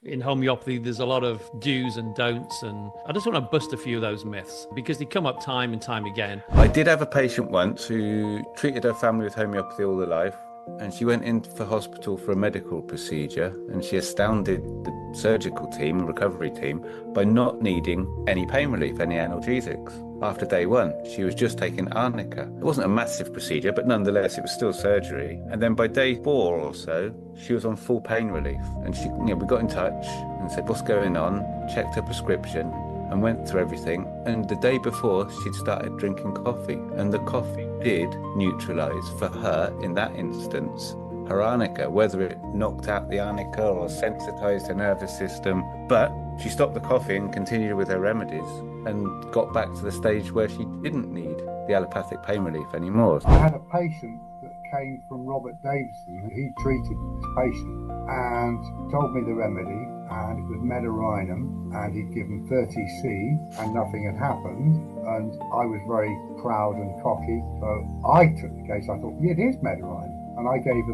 In homeopathy, there's a lot of do's and don'ts, and I just want to bust a few of those myths because they come up time and time again. I did have a patient once who treated her family with homeopathy all her life, and she went in for hospital for a medical procedure, and she astounded the surgical team, recovery team, by not needing any pain relief, any analgesics. After day one, she was just taking arnica. It wasn't a massive procedure, but nonetheless, it was still surgery. And then by day 4 or so, she was on full pain relief. And we got in touch and said, what's going on? Checked her prescription and went through everything. And the day before, she'd started drinking coffee. And the coffee did neutralise, for her, in that instance, her arnica, whether it knocked out the arnica or sensitised her nervous system. But she stopped the coffee and continued with her remedies and got back to the stage where she didn't need the allopathic pain relief anymore. I had a patient that came from Robert Davison. He treated this patient and told me the remedy, and it was Medorrhinum, and he'd given 30C and nothing had happened, and I was very proud and cocky, so I took the case. I thought, yeah, it is Medorrhinum, and I gave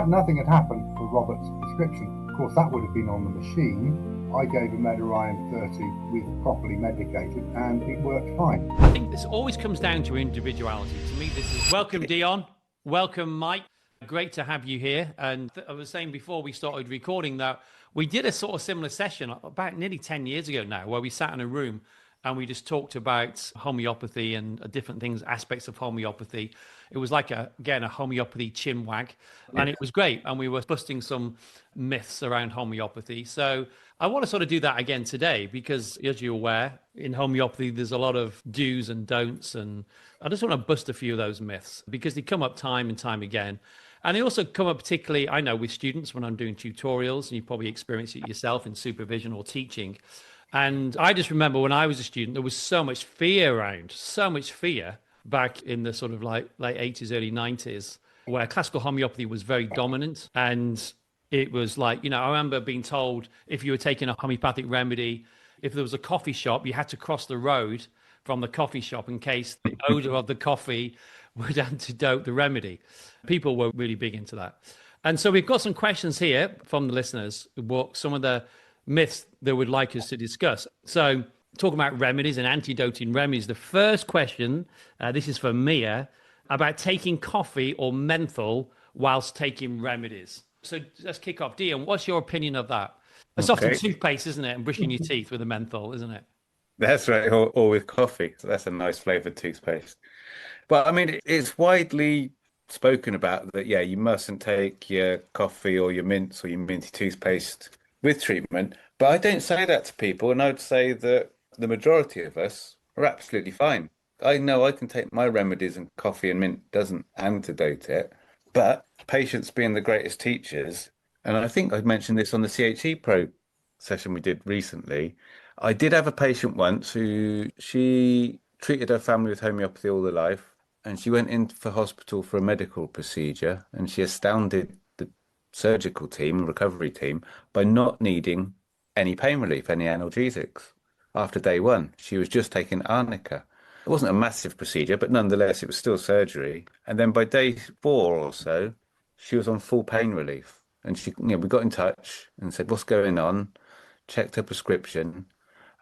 nothing had happened for Robert's prescription. Of course, that would have been on the machine. I gave a Medorrhinum 30 with properly medicated, and it worked fine. I think this always comes down to individuality. To me, this is welcome, Dion. Welcome, Mike. Great to have you here. And I was saying before we started recording that we did a sort of similar session about nearly 10 years ago now, where we sat in a room and we just talked about homeopathy and different things, aspects of homeopathy. It was like, a homeopathy chinwag, and it was great. And we were busting some myths around homeopathy. So I want to sort of do that again today because, as you're aware, in homeopathy, there's a lot of do's and don'ts. And I just want to bust a few of those myths because they come up time and time again. And they also come up particularly, I know, with students when I'm doing tutorials, and you probably experience it yourself in supervision or teaching. And I just remember when I was a student, there was so much fear around, so much fear back in the sort of like late 80s, early 90s, where classical homeopathy was very dominant. And it was like, I remember being told if you were taking a homeopathic remedy, if there was a coffee shop, you had to cross the road from the coffee shop in case the odor of the coffee would antidote the remedy. People were really big into that. And so we've got some questions here from the listeners, what some of the myths they would like us to discuss. So talking about remedies and antidoting remedies, the first question, this is for Mia, about taking coffee or menthol whilst taking remedies. So let's kick off. Dion, what's your opinion of that? It's often toothpaste, isn't it? And brushing your teeth with a menthol, isn't it? That's right, or with coffee. So that's a nice flavoured toothpaste. But I mean, it's widely spoken about that, yeah, you mustn't take your coffee or your mints or your minty toothpaste with treatment. But I don't say that to people, and I would say that the majority of us are absolutely fine. I know I can take my remedies and coffee and mint doesn't antidote it, but patients being the greatest teachers, and I think I mentioned this on the CHE Pro session we did recently. I did have a patient once who she treated her family with homeopathy all her life, and she went in for hospital for a medical procedure, and she astounded the surgical team, recovery team, by not needing any pain relief, any analgesics. After day one, she was just taking arnica. It wasn't a massive procedure, but nonetheless, it was still surgery. And then by day 4 or so, she was on full pain relief. And we got in touch and said, what's going on? Checked her prescription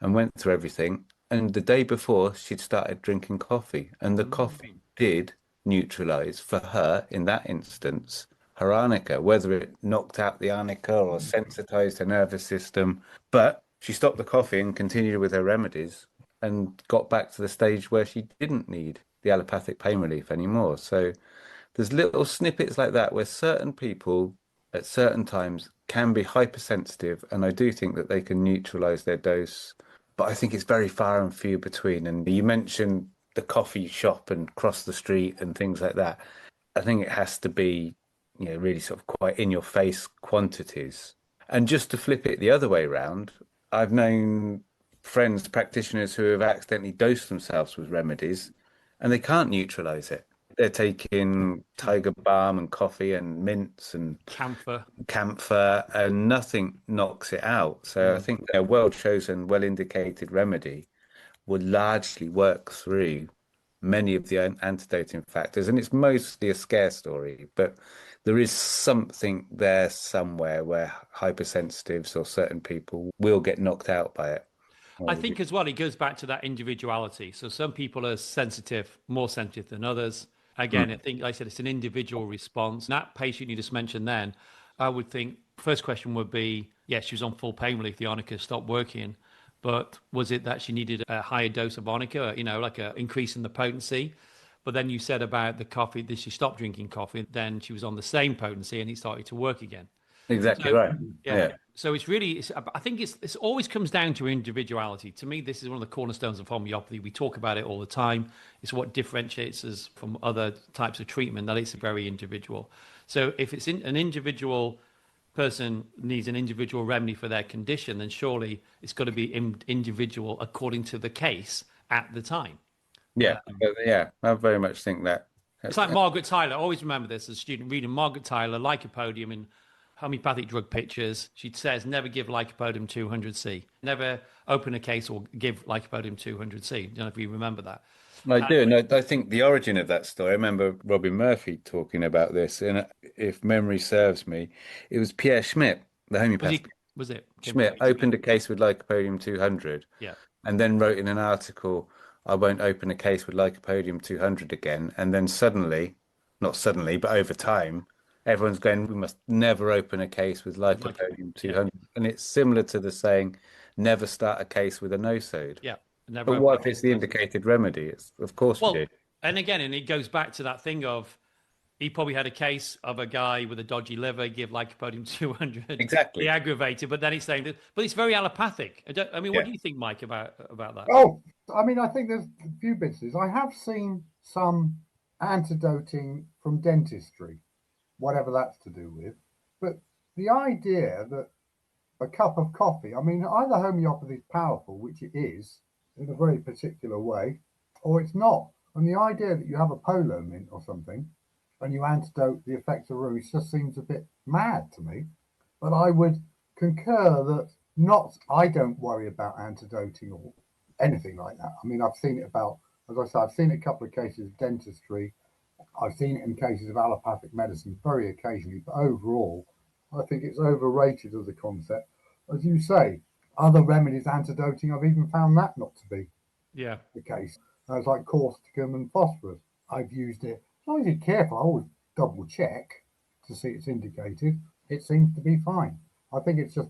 and went through everything. And the day before, she'd started drinking coffee. And the coffee did neutralise, for her, in that instance, her arnica, whether it knocked out the arnica or sensitised her nervous system. But she stopped the coffee and continued with her remedies and got back to the stage where she didn't need the allopathic pain relief anymore. So there's little snippets like that where certain people at certain times can be hypersensitive, and I do think that they can neutralise their dose. But I think it's very far and few between. And you mentioned the coffee shop and cross the street and things like that. I think it has to be, really sort of quite in your face quantities. And just to flip it the other way around, I've known friends, practitioners who have accidentally dosed themselves with remedies and they can't neutralize it. They're taking tiger balm and coffee and mints and camphor, and nothing knocks it out. So I think a well-chosen, well-indicated remedy would largely work through many of the antidoting factors. And it's mostly a scare story, but there is something there somewhere where hypersensitives or certain people will get knocked out by it. I think as well, it goes back to that individuality. So some people are sensitive, more sensitive than others. Again, I think, like I said, it's an individual response. That patient you just mentioned then, I would think first question would be, yes, she was on full pain relief. The arnica stopped working. But was it that she needed a higher dose of arnica, like an increase in the potency? But then you said about the coffee, that she stopped drinking coffee, then she was on the same potency and it started to work again. Exactly So, right. yeah. So it's really, I think it's always comes down to individuality. To me, this is one of the cornerstones of homeopathy. We talk about it all the time. It's what differentiates us from other types of treatment, that it's very individual. So if it's an individual person needs an individual remedy for their condition, then surely it's got to be individual according to the case at the time. Yeah, I very much think that. It's like Margaret Tyler. I always remember this as a student reading Margaret Tyler, lycopodium in homeopathic drug pictures. She says, never give lycopodium 200C. Never open a case or give lycopodium 200C. I don't know if you remember that. I do, and I think the origin of that story, I remember Robin Murphy talking about this, and if memory serves me, it was Pierre Schmidt, the homeopath. Was it? Schmidt opened a case with lycopodium 200, yeah, and then wrote in an article, I won't open a case with lycopodium 200 again. And then suddenly, not suddenly, but over time, everyone's going, we must never open a case with lycopodium 200. Yeah. And it's similar to the saying, never start a case with a no-sode. Yeah. But what if it's the indicated remedy? Of course we do. And again, and it goes back to that thing of, he probably had a case of a guy with a dodgy liver, give lycopodium 200. Exactly. He aggravated, but then he's saying that, but it's very allopathic. What do you think, Mike, about that? Oh, I think there's a few bits. I have seen some antidoting from dentistry, whatever that's to do with. But the idea that a cup of coffee, either homeopathy is powerful, which it is, in a very particular way, or it's not. And the idea that you have a polo mint or something, and you antidote the effects of rheumatoid just seems a bit mad to me. But I would concur that I don't worry about antidoting or anything like that. I've seen it as I said, I've seen a couple of cases of dentistry. I've seen it in cases of allopathic medicine very occasionally, but overall, I think it's overrated as a concept. As you say, other remedies antidoting, I've even found that not to be the case. It's like causticum and phosphorus. I've used it. As long as you're careful, I always double check to see it's indicated. It seems to be fine. I think it's just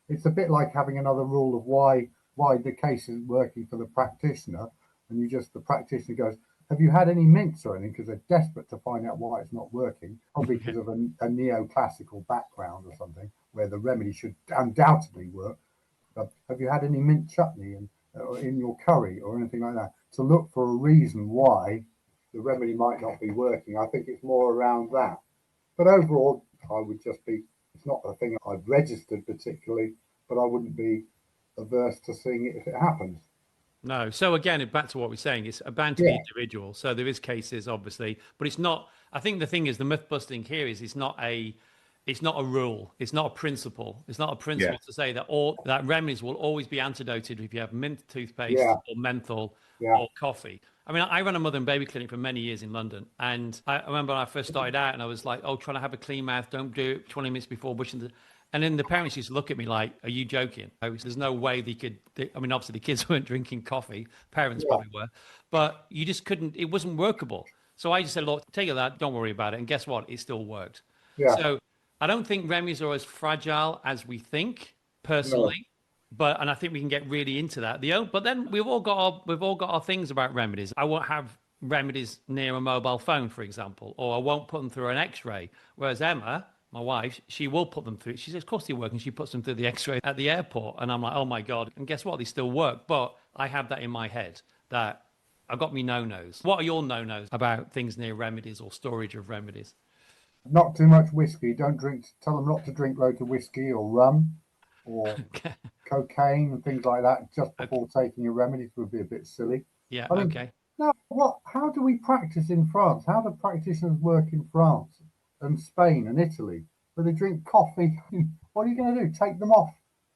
it's a bit like having another rule of why the case isn't working for the practitioner, and the practitioner goes, have you had any mints or anything? Because they're desperate to find out why it's not working, probably because of a neoclassical background or something, where the remedy should undoubtedly work. But have you had any mint chutney in your curry or anything like that? To look for a reason why the remedy might not be working. I think it's more around that. But overall, I would just it's not a thing I've registered particularly, but I wouldn't be averse to seeing it if it happens. No. So again, back to what we're saying, it's bound to be individual. So there is cases, obviously, but it's not. I think the thing is, the myth busting here is it's not a rule. It's not a principle. It's not a principle to say that remedies will always be antidoted if you have mint toothpaste or menthol or coffee. I ran a mother and baby clinic for many years in London, and I remember when I first started out, and I was like, trying to have a clean mouth, don't do it 20 minutes before brushing. And then the parents used to look at me like, are you joking? There's no way they could. Obviously the kids weren't drinking coffee. Parents probably were. But you just couldn't. It wasn't workable. So I just said, look, take that. Don't worry about it. And guess what? It still worked. Yeah. So I don't think remedies are as fragile as we think, personally. No. And I think we can get really into that. But then we've all got our things about remedies. I won't have remedies near a mobile phone, for example, or I won't put them through an X-ray. Whereas Emma, my wife, she will put them through. She says, of course they work. And she puts them through the X-ray at the airport. And I'm like, oh my God. And guess what? They still work. But I have that in my head that I've got me no-nos. What are your no-nos about things near remedies or storage of remedies? Not too much whiskey. Tell them not to drink loads of whiskey or rum or cocaine and things like that just before taking a remedy. It would be a bit silly. Yeah, okay. Now, how do we practice in France? How do practitioners work in France and Spain and Italy, where they drink coffee? What are you going to do? Take them off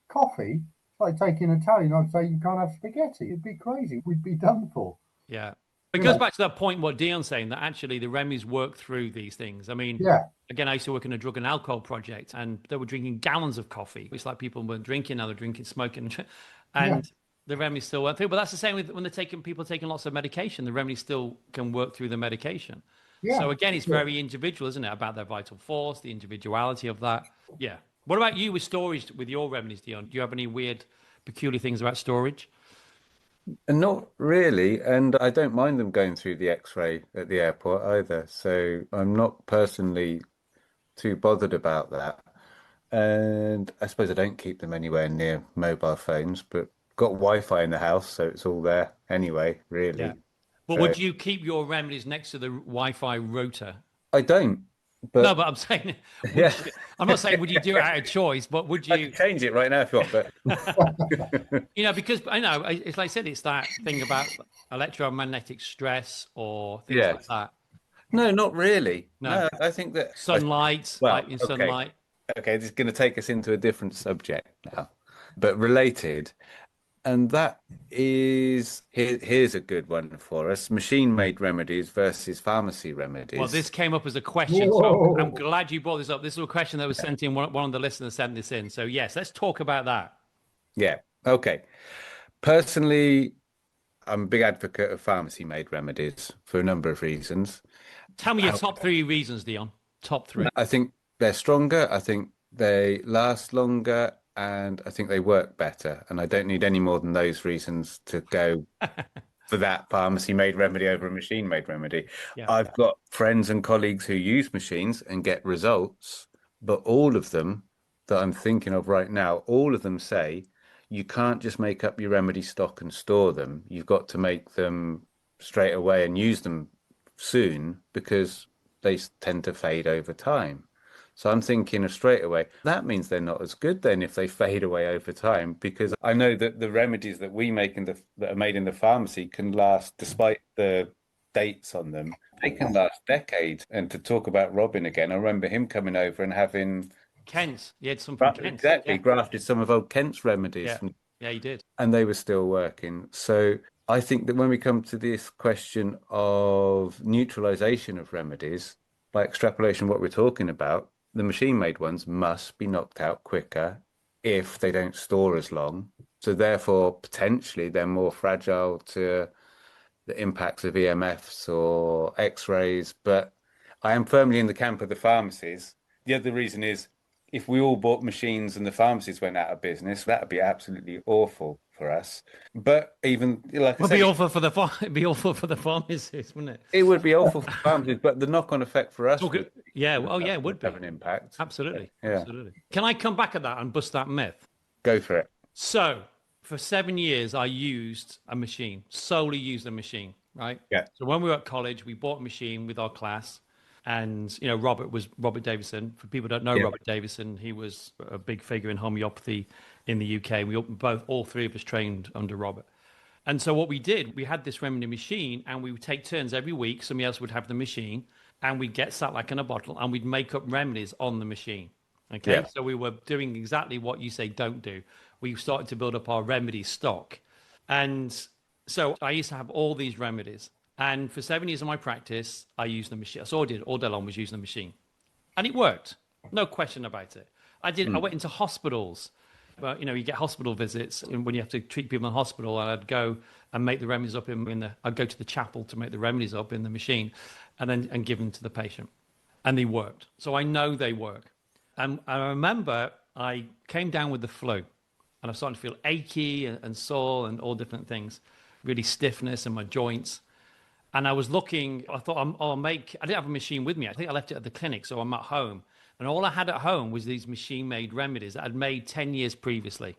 coffee? It's like taking Italian. I'd say you can't have spaghetti. It'd be crazy. We'd be done for. Yeah. It goes back to that point, what Dion's saying, that actually the remedies work through these things. I mean, Yeah. again, I used to work in a drug and alcohol project, and they were drinking gallons of coffee. It's like people weren't drinking, now they're drinking, smoking, and the remedies still went through. But that's the same with when they're taking people taking lots of medication. The remedies still can work through the medication. Yeah. So again, it's very individual, isn't it? About their vital force, the individuality of that. Yeah. What about you with storage with your remedies, Dion? Do you have any weird, peculiar things about storage? And not really, and I don't mind them going through the X-ray at the airport either. So I'm not personally too bothered about that. And I suppose I don't keep them anywhere near mobile phones, but got Wi-Fi in the house, so it's all there anyway, really. Yeah. But So would you keep your remedies next to the Wi-Fi router? I don't, No, but but I'm saying, yeah, I'm not saying would you do it out of choice, but would I you? can change it right now if you want. But Because I know it's like I said, it's that thing about electromagnetic stress or things Yeah. like that. no, not really. No. No, I think that Sunlight, well, like in okay. sunlight. Okay, this is going to take us into a different subject now, but related. And that is here's a good one for us: machine-made remedies versus pharmacy remedies. Well, this came up as a question, so I'm glad you brought this up. This is a question that was sent in. One of the listeners sent this in. So yes, let's talk about that. Yeah. Okay. Personally, I'm a big advocate of pharmacy-made remedies for a number of reasons. Tell me your top 3 reasons, Dion. Top 3. I think they're stronger. I think they last longer. And I think they work better. And I don't need any more than those reasons to go for that pharmacy-made remedy over a machine-made remedy. Yeah. I've got friends and colleagues who use machines and get results, but all of them that I'm thinking of right now, all of them say you can't just make up your remedy stock and store them. You've got to make them straight away and use them soon because they tend to fade over time. So I'm thinking of straight away, that means they're not as good then if they fade away over time, because I know that the remedies that we make that are made in the pharmacy can last, despite the dates on them, they can last decades. And to talk about Robin again, I remember him coming over and having Kent's. He had some from Kent's. exactly grafted some of old Kent's remedies. Yeah, he did. And they were still working. So I think that when we come to this question of neutralization of remedies, by extrapolation, what we're talking about, the machine-made ones must be knocked out quicker if they don't store as long. So therefore, potentially, they're more fragile to the impacts of EMFs or X-rays. But I am firmly in the camp of the pharmacies. The other reason is if we all bought machines and the pharmacies went out of business, that would be absolutely awful for us. But even like I said, It'd be awful for the it'd be awful for the pharmacists, wouldn't it? it would be awful for pharmacies, but the knock-on effect for us would, yeah, well, yeah, it would have be an impact. absolutely. Yeah. Absolutely. Can I come back at that and bust that myth? Go for it. So for 7 years, I used a machine, solely used a machine, right? Yeah. So when we were at college, we bought a machine with our class. And, Robert Davison. For people who don't know Robert Davison, he was a big figure in homeopathy in the UK. All 3 of us trained under Robert. And so what we did, we had this remedy machine and we would take turns every week. Somebody else would have the machine and we'd get sat like in a bottle and we'd make up remedies on the machine. Okay. Yeah. So we were doing exactly what you say don't do. We started to build up our remedy stock. And so I used to have all these remedies. And for 7 years of my practice, I used the machine. That's all I did all day long was using the machine. And it worked. No question about it. I went into hospitals. But, you get hospital visits and when you have to treat people in hospital. And I'd go and make the remedies up I'd go to the chapel to make the remedies up in the machine and give them to the patient. And they worked. So I know they work. And I remember I came down with the flu. And I was starting to feel achy and sore and all different things. Really stiffness in my joints. And I was looking, I thought, I didn't have a machine with me. I think I left it at the clinic, so I'm at home. And all I had at home was these machine-made remedies that I'd made 10 years previously.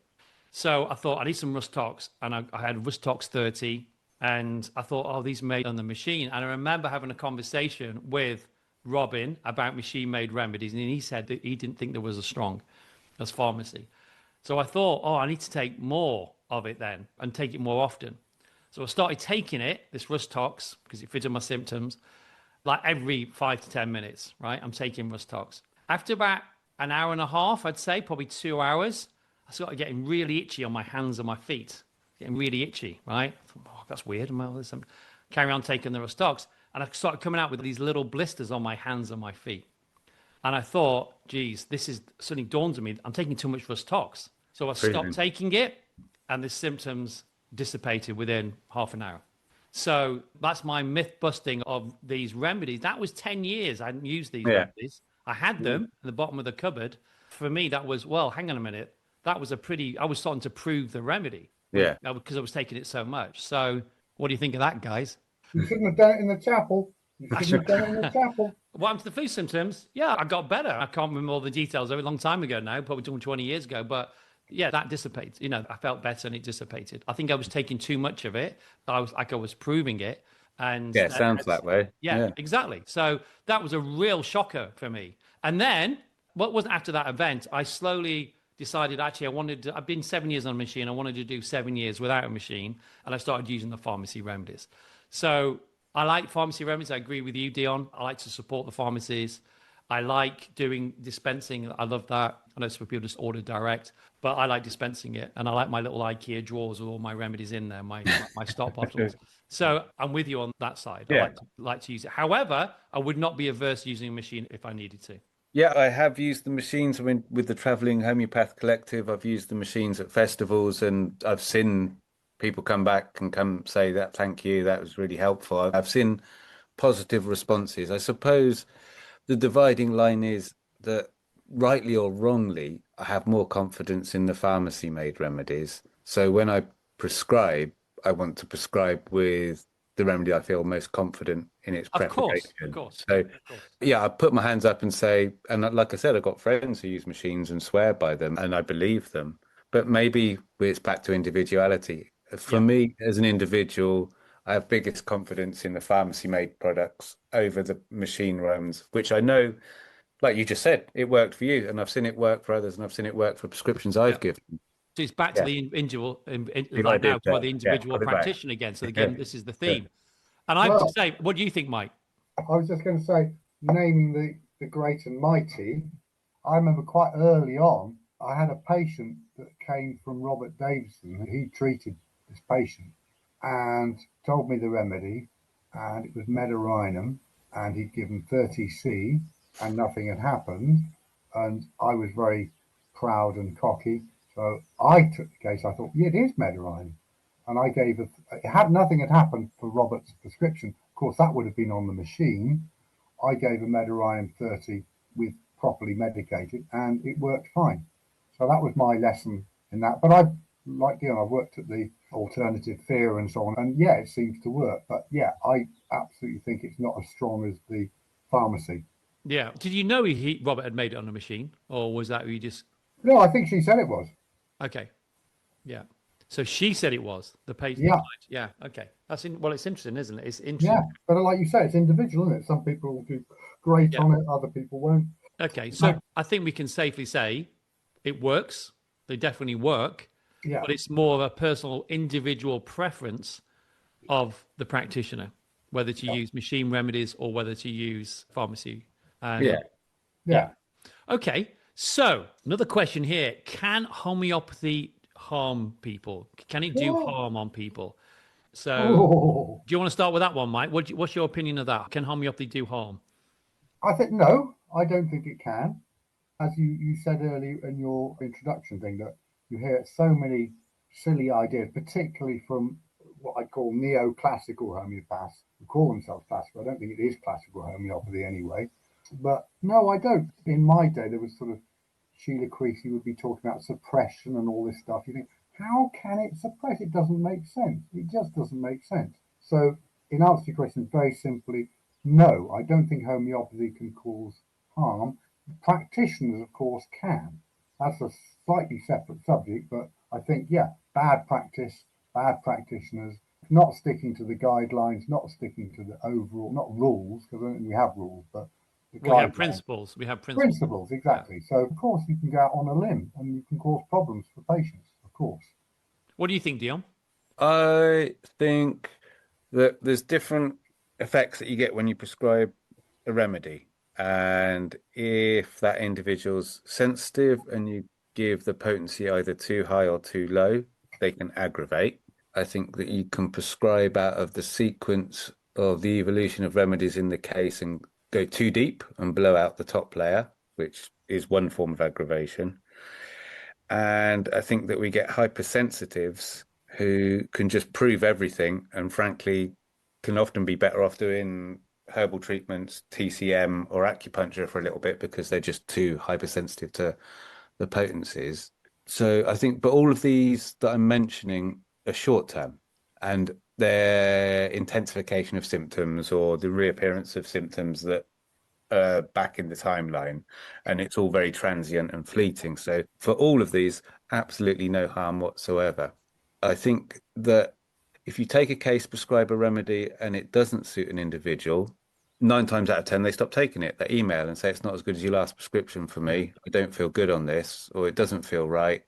So I thought, I need some Rustox. And I had Rustox 30. And I thought, these are made on the machine. And I remember having a conversation with Robin about machine-made remedies. And he said that he didn't think there was as strong as pharmacy. So I thought, I need to take more of it then and take it more often. So I started taking this Rustox, because it fitted my symptoms, like every 5 to 10 minutes, right? I'm taking Rustox. After about an hour and a half, I'd say, probably 2 hours, I started getting really itchy on my hands and my feet, getting really itchy, right? I thought, that's weird. carry on taking the Rostocks. And I started coming out with these little blisters on my hands and my feet. And I thought, geez, suddenly dawned on me, I'm taking too much Rostocks. So I stopped taking it, and the symptoms dissipated within half an hour. So that's my myth busting of these remedies. That was 10 years I hadn't used these remedies. I had them in the bottom of the cupboard. For me, that was, well, hang on a minute. That was I was starting to prove the remedy. Yeah. Because I was taking it so much. So what do you think of that, guys? You shouldn't have done it in the chapel. You shouldn't have done it in the chapel. What happened to the flu symptoms? Yeah, I got better. I can't remember all the details. A long time ago now, probably 20 years ago. But yeah, that dissipates. I felt better and it dissipated. I think I was taking too much of it. I was proving it. And yeah, it sounds that way. Yeah, exactly. So that was a real shocker for me. And then what was after that event, I slowly decided actually I've been 7 years on a machine. I wanted to do 7 years without a machine. And I started using the pharmacy remedies. So I like pharmacy remedies. I agree with you, Dion. I like to support the pharmacies. I like doing dispensing. I love that. I know some people just order direct, but I like dispensing it. And I like my little IKEA drawers with all my remedies in there, my stock bottles. So I'm with you on that side. I like to use it. However, I would not be averse to using a machine if I needed to. Yeah, I have used the machines with the Traveling Homeopath Collective. I've used the machines at festivals, and I've seen people come back and come say that, thank you, that was really helpful. I've seen positive responses. I suppose the dividing line is that, rightly or wrongly, I have more confidence in the pharmacy-made remedies. So when I prescribe, I want to prescribe with the remedy I feel most confident in its preparation. Of course. So, yeah, I put my hands up and say, and like I said, I've got friends who use machines and swear by them, and I believe them. But maybe it's back to individuality. For me, as an individual, I have biggest confidence in the pharmacy-made products over the machine ones, which I know, like you just said, it worked for you, and I've seen it work for others, and I've seen it work for prescriptions I've given. So it's back to the individual, like now, to the individual practitioner again. So again, this is the theme. And I have to say, what do you think, Mike? I was just going to say, naming the great and mighty, I remember quite early on, I had a patient that came from Robert Davison. He treated this patient and told me the remedy, and it was Medorrhinum, and he'd given 30C and nothing had happened. And I was very proud and cocky. So I took the case. I thought, yeah, it is Medorrhinum. And I gave nothing had happened for Robert's prescription. Of course, that would have been on the machine. I gave a Medorrhinum 30 with properly medicated, and it worked fine. So that was my lesson in that. But like Dion, I've worked at the alternative fear and so on, and yeah, it seems to work. But yeah, I absolutely think it's not as strong as the pharmacy. Yeah. Did you know Robert had made it on a machine, or was that you just? No, I think she said it was. Okay. Yeah. So she said it was the patient. Yeah. Yeah. Okay. It's interesting, isn't it? It's interesting. Yeah, but like you say, it's individual, isn't it? Some people will do great on it, other people won't. Okay. So I think we can safely say it works. They definitely work. Yeah. But it's more of a personal, individual preference of the practitioner, whether to use machine remedies or whether to use pharmacy. Yeah. Okay. So another question here: can homeopathy harm people? Can it do harm on people? So, do you want to start with that one, Mike? What's your opinion of that? Can homeopathy do harm? I think no. I don't think it can. As you said earlier in your introduction thing, that you hear so many silly ideas, particularly from what I call neoclassical homeopaths, who call themselves classical. I don't think it is classical homeopathy anyway. But no, I don't. In my day, there was sort of Sheila Creasy would be talking about suppression and all this stuff. You think, how can it suppress? It doesn't make sense. It just doesn't make sense. So, in answer to your question, very simply, no, I don't think homeopathy can cause harm. Practitioners, of course, can. That's a slightly separate subject, but I think, bad practice, bad practitioners, not sticking to the guidelines, not sticking to the overall, not rules, because I don't think we have rules, but we have principles. We have principles, exactly. Yeah. So, of course, you can go out on a limb and you can cause problems for patients, of course. What do you think, Dion? I think that there's different effects that you get when you prescribe a remedy. And if that individual's sensitive and you give the potency either too high or too low, they can aggravate. I think that you can prescribe out of the sequence of the evolution of remedies in the case and go too deep and blow out the top layer, which is one form of aggravation. And I think that we get hypersensitives who can just prove everything and frankly can often be better off doing herbal treatments, TCM or acupuncture for a little bit because they're just too hypersensitive to the potencies. So I think, but all of these that I'm mentioning are short term and their intensification of symptoms or the reappearance of symptoms that are back in the timeline, and it's all very transient and fleeting. So for all of these, absolutely no harm whatsoever. I think that if you take a case, prescribe a remedy, and it doesn't suit an individual, 9 times out of 10, they stop taking it. They email and say, it's not as good as your last prescription for me. I don't feel good on this, or it doesn't feel right.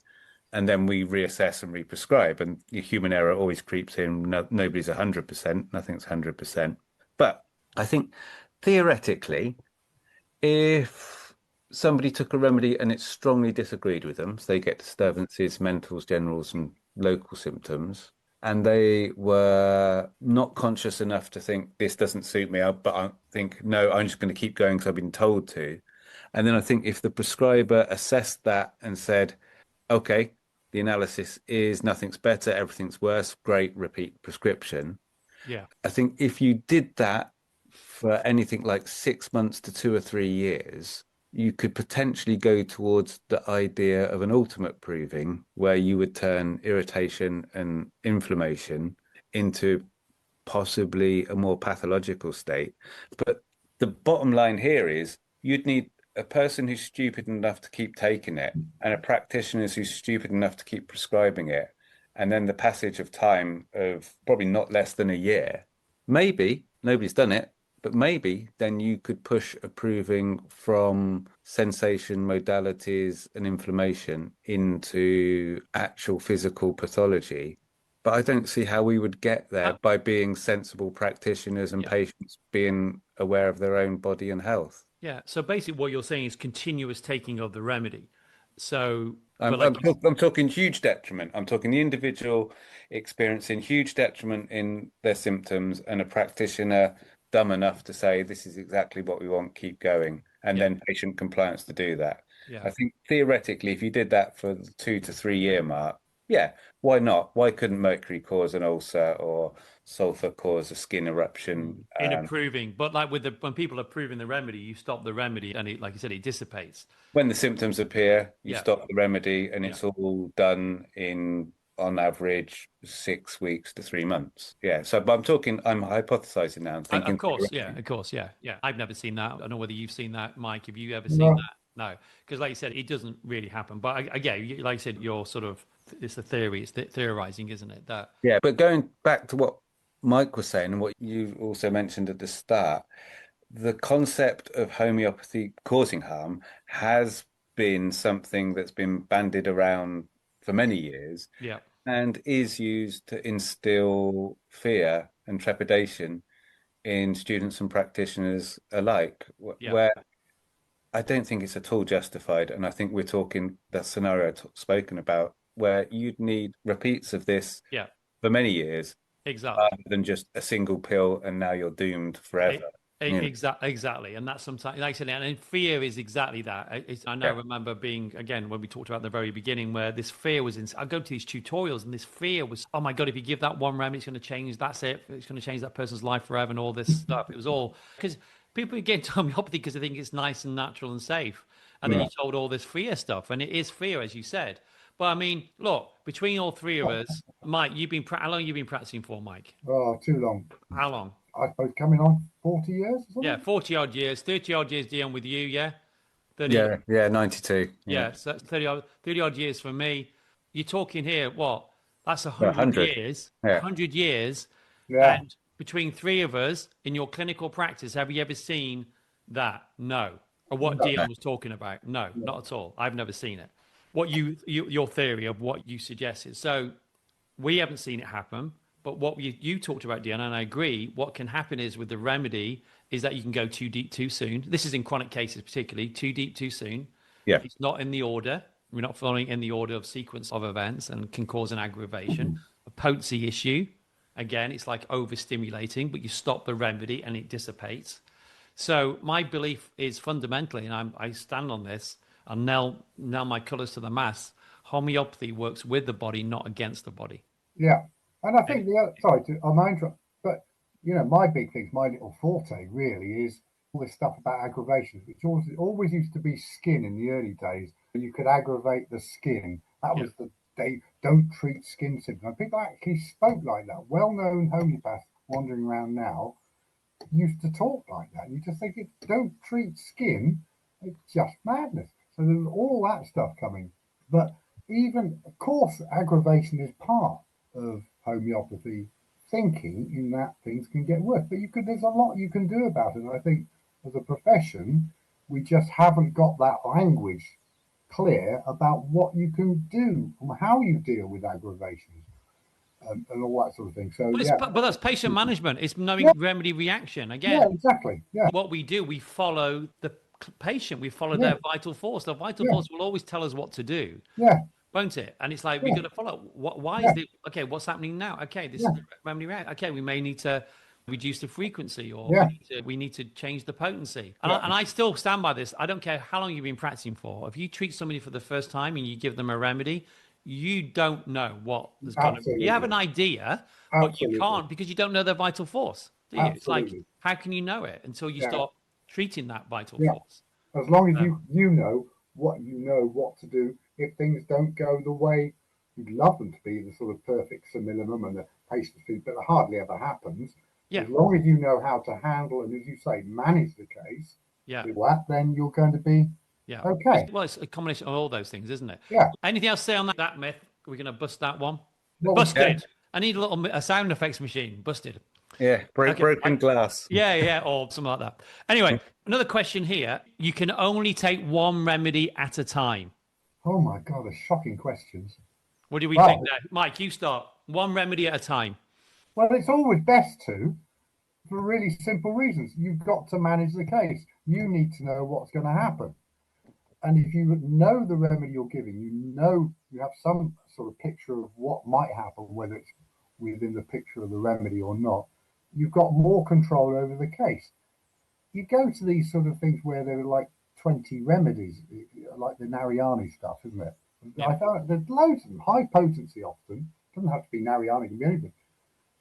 And then we reassess and represcribe. And the human error always creeps in. No, nobody's 100%. Nothing's 100%. But I think theoretically, if somebody took a remedy and it strongly disagreed with them, so they get disturbances, mentals, generals, and local symptoms, and they were not conscious enough to think this doesn't suit me, but I think, no, I'm just going to keep going because I've been told to. And then I think if the prescriber assessed that and said, okay, the analysis is nothing's better, everything's worse, great, repeat prescription. Yeah. I think if you did that for anything like 6 months to 2 or 3 years, you could potentially go towards the idea of an ultimate proving where you would turn irritation and inflammation into possibly a more pathological state. But the bottom line here is you'd need a person who's stupid enough to keep taking it and a practitioner who's stupid enough to keep prescribing it. And then the passage of time of probably not less than a year. Maybe nobody's done it, but maybe then you could push approving from sensation, modalities, and inflammation into actual physical pathology. But I don't see how we would get there by being sensible practitioners and patients being aware of their own body and health. Yeah. So basically, what you're saying is continuous taking of the remedy. So I'm talking huge detriment. I'm talking the individual experiencing huge detriment in their symptoms and a practitioner dumb enough to say, this is exactly what we want, keep going. And then patient compliance to do that. Yeah. I think theoretically, if you did that for the 2 to 3 year mark, yeah, why not? Why couldn't mercury cause an ulcer or sulfur cause a skin eruption? In approving, but like when people are approving the remedy, you stop the remedy and it, like you said, it dissipates. When the symptoms appear, you stop the remedy and it's all done in, on average, 6 weeks to 3 months. Yeah. So, but I'm hypothesizing now. I'm thinking. Of course. Yeah. I've never seen that. I don't know whether you've seen that, Mike. Have you ever seen that? No. Because like you said, it doesn't really happen. But again, like you said, you're sort of, it's the theory, it's theorizing, isn't it? That. Yeah. But going back to what Mike was saying and what you also mentioned at the start, the concept of homeopathy causing harm has been something that's been bandied around for many years and is used to instill fear and trepidation in students and practitioners alike, where I don't think it's at all justified. And I think we're talking that scenario spoken about where you'd need repeats of this for many years. Exactly. Rather than just a single pill and now you're doomed forever. Exactly. And that's sometimes, like I said, and fear is exactly that. I know, remember being, again, when we talked about the very beginning, where this fear was I go to these tutorials and this fear was, oh my God, if you give that one remedy, it's going to change. That's it. It's going to change that person's life forever and all this stuff. It was all because people get to homeopathy because they think it's nice and natural and safe. And then you're told all this fear stuff. And it is fear, as you said. But I mean, look, between all three of us, Mike, how long have you been practicing for, Mike? Oh, too long. How long? I suppose coming on 40 years or something? Yeah, 40 odd years, 30 odd years, Dion, with you, yeah? 92. Yeah, so that's 30 odd years for me. You're talking here, what? That's 100 years. 100 years. Yeah. And between three of us in your clinical practice, have you ever seen that? No. Or what Dion was talking about? No, not at all. I've never seen it. What your theory of what you suggested. So we haven't seen it happen, but what you talked about, Dion, and I agree, what can happen is with the remedy is that you can go too deep too soon. This is in chronic cases particularly, too deep too soon. Yeah. It's not in the order. We're not following in the order of sequence of events and can cause an aggravation. a potency issue. Again, it's like overstimulating, but you stop the remedy and it dissipates. So my belief is fundamentally, and I stand on this, and nail my colours to the mast, homeopathy works with the body, not against the body. Yeah. And I think I'm mindful, but my big thing, my little forte really is all this stuff about aggravations, which always used to be skin in the early days. You could aggravate the skin. That was they don't treat skin symptoms. People actually spoke like that. Well-known homeopaths wandering around now used to talk like that. You just think, don't treat skin. It's just madness. So there's all that stuff coming. But even, of course, aggravation is part of homeopathy thinking in that things can get worse. But there's a lot you can do about it. And I think as a profession, we just haven't got that language clear about what you can do and how you deal with aggravations and all that sort of thing. So, but that's patient management. It's knowing remedy reaction. Again, exactly. Yeah. What we do, we follow the patient. We follow their vital force. The vital force will always tell us what to do. Yeah. Won't it? And it's like, we got to follow. Why is it? Okay, what's happening now? Okay, this is the remedy react. Okay, we may need to reduce the frequency, or we need to change the potency. And I still stand by this. I don't care how long you've been practicing for. If you treat somebody for the first time and you give them a remedy, you don't know what is going to be. You have an idea, but you can't, because you don't know their vital force. Do you? It's like, how can you know it until you start treating that vital force? As long as you know what to do if things don't go the way you'd love them to be, the sort of perfect minimum and the patient's feed, but it hardly ever happens. As long as you know how to handle and, as you say, manage the case, then you're going to be okay. Well, it's a combination of all those things, isn't it? Yeah. Anything else to say on that myth? We're going to bust that one. Busted. I need a sound effects machine. Busted. Yeah, broken glass. Yeah, or something like that. Anyway, another question here. You can only take one remedy at a time. Oh my God, the shocking questions. What do we think there? Mike, you start. One remedy at a time. Well, it's always best to, for really simple reasons. You've got to manage the case. You need to know what's going to happen. And if you know the remedy you're giving, you have some sort of picture of what might happen, whether it's within the picture of the remedy or not, you've got more control over the case. You go to these sort of things where there are like 20 remedies, like the Narayani stuff, isn't it? Yeah. I found there's loads of them, high potency often. Doesn't have to be Narayani, it can be anything.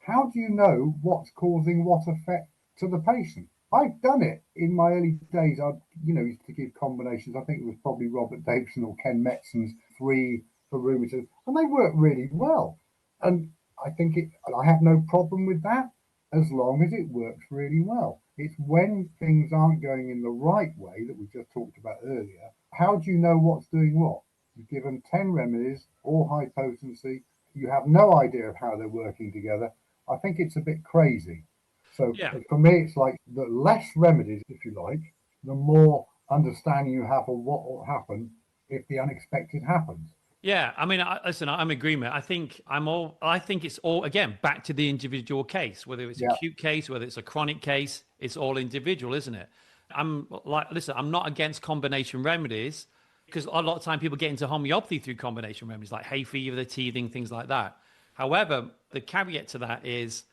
How do you know what's causing what effect to the patient? I've done it in my early days. I, used to give combinations. I think it was probably Robert Davidson or Ken Metzon's 3 for rheumatism, and they work really well. And I think I have no problem with that as long as it works really well. It's when things aren't going in the right way that we just talked about earlier. How do you know what's doing what? You give them 10 remedies, all high potency. You have no idea of how they're working together. I think it's a bit crazy. So for me, it's like the less remedies, if you like, the more understanding you have of what will happen if the unexpected happens. Yeah, I mean, I'm in agreement. I think it's all, again, back to the individual case, whether it's an acute case, whether it's a chronic case, it's all individual, isn't it? I'm not against combination remedies, because a lot of time people get into homeopathy through combination remedies like hay fever, the teething, things like that. However, the caveat to that is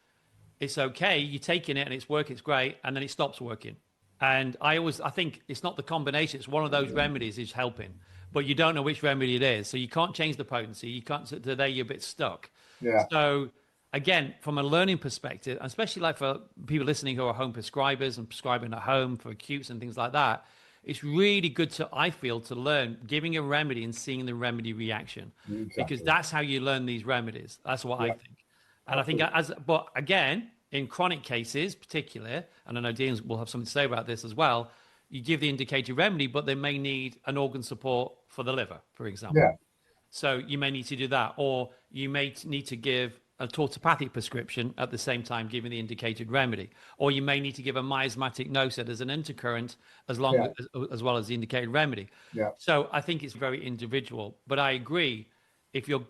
it's okay, you're taking it and it's working, it's great, and then it stops working. And I think it's not the combination, it's one of those remedies is helping, but you don't know which remedy it is. So you can't change the potency. You can't, today you're a bit stuck. Yeah. So again, from a learning perspective, especially like for people listening who are home prescribers and prescribing at home for acutes and things like that, it's really good I feel, to learn giving a remedy and seeing the remedy reaction, because that's how you learn these remedies. That's what I think. And absolutely. I think but again, in chronic cases, particularly, and I know Dion will have something to say about this as well, you give the indicated remedy, but they may need an organ support for the liver, for example. Yeah. So you may need to do that, or you may need to give a orthopathic prescription at the same time giving the indicated remedy, or you may need to give a miasmatic NoSed as an intercurrent as well as the indicated remedy. Yeah. So I think it's very individual, but I agree, if you're